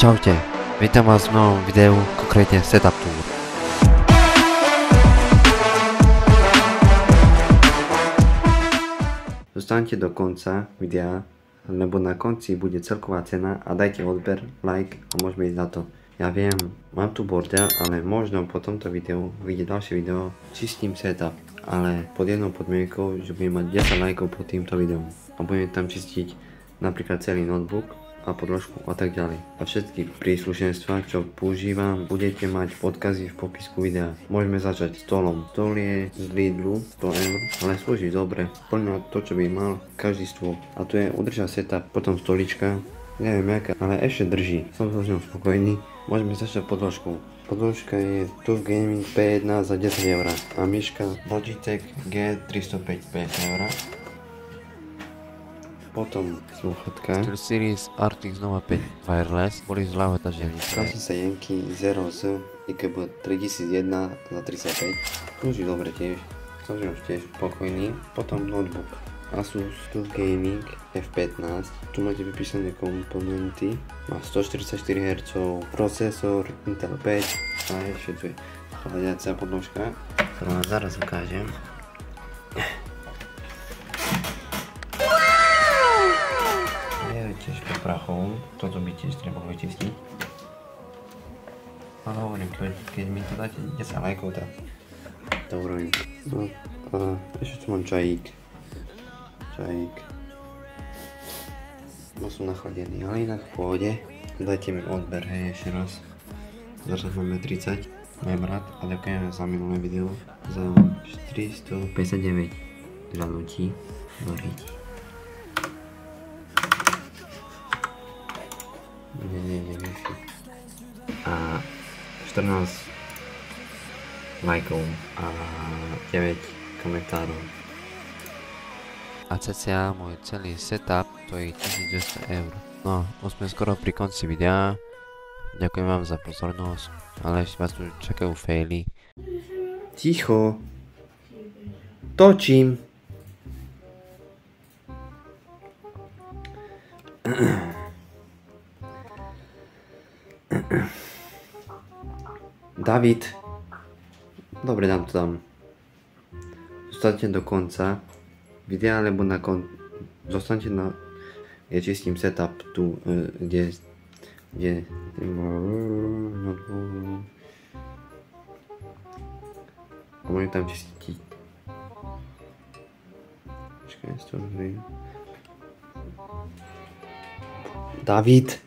Čaute, vítam vás v novom videu, konkrétne Setup Tour. Zostaňte do konca videa, lebo na konci bude celková cena a dajte odber, like a môžeme ísť na to. Ja viem, mám tu bordel, ale možno po tomto videu vyjde ďalšie video, čistím setup, ale pod jednou podmienkou, že budem mať 10 lajkov pod týmto videom a budem tam čistiť napríklad celý notebook a podložku a tak ďalej. A všetky príslušenstva, čo používam, budete mať odkazy v popisku videa. Môžeme začať stolom. Stol je z Lidlu 100 eur, ale slúži dobre. Plňa to, čo by mal každý stôl. A tu je udrža setup, potom stolička. Neviem jaká, ale ešte drží. Som s ňou spokojný. Môžeme začať podložkou. Podložka je TUF Gaming P1 za 10 eur. A myška Logitech G305 5 eur. Potom sluchatka SteelSeries Arctis Nova 5 Wireless, boli zľava tažiarnice. Klasnica Yankee Zero Z IKB 3001 za 35. Slúži dobre tiež, som už tiež spokojný. Potom notebook Asus TUF Gaming F15. Tu máte vypísané komponenty. Má 144 Hz, procesor Intel 5 a ešte tu je chladiaca podložka, ktorú vám zaraz ukážem. Tiež pod prachom, toto by tiež treba vyčistiť. Ale hovorím, keď mi to dáte 10 lajkov, tak to urobím. No a ešte tu mám čajík. No som nachladený, ale inak v pohode. Dajte mi odber, hej, ešte raz. Zaraz máme 30. Mám rád a ďakujem za minulé video. Za 459 žalúti do riti. Nie. A 14 lajkov a 9 komentárov. A cca môj celý setup to je 1200 eur. No, už sme skoro pri konci videa. Ďakujem vám za pozornosť, ale ešte vás tu čakajú faily. Ticho. Točím. David. Dobre, dám to tam. Zostaňte do konca videa, alebo na zostaňte na... Ja čistím setup tu, kde... A môžem tam čistiť. Počkaj, David.